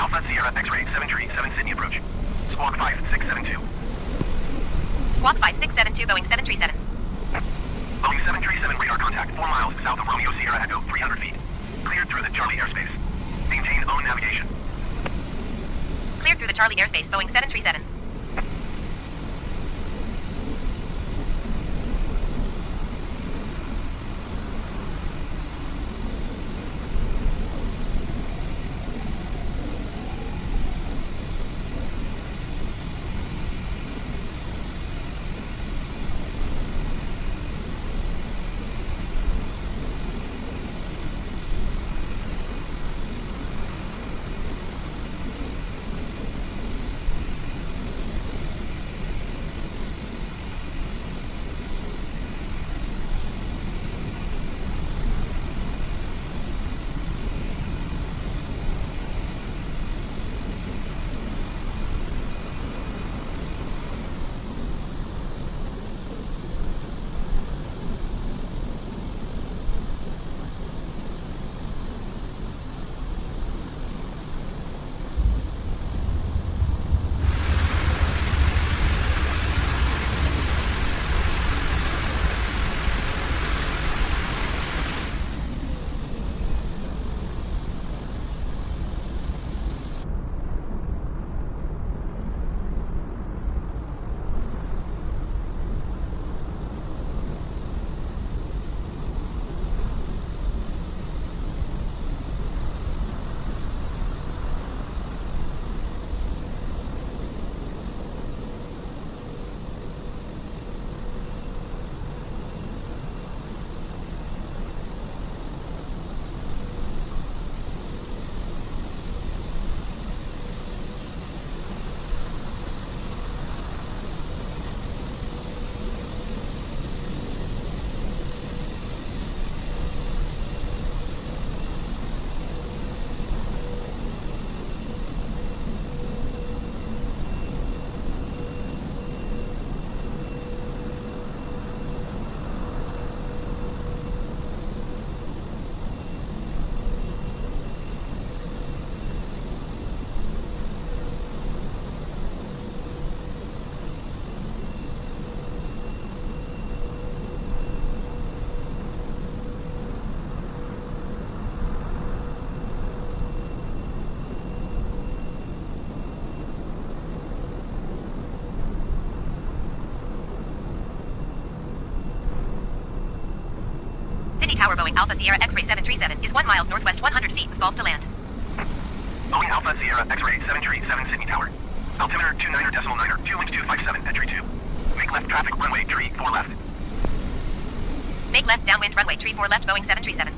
Alpha Sierra X-ray 737 Sydney approach. Squawk 5672. Squawk 5672, Boeing 737. Boeing 737 radar contact 4 miles south of Romeo Sierra Echo, 300 feet. Cleared through the Charlie airspace. Maintain own navigation. Cleared through the Charlie airspace, Boeing 737. Tower Boeing Alpha Sierra X-ray 737 is 1 miles northwest 100 feet with Gulf to land. Boeing Alpha Sierra X-ray 737 Sydney Tower. Altimeter 29.9, 21257, entry 2. Make left traffic runway tree 4 left. Make left downwind runway tree 4 left Boeing 737.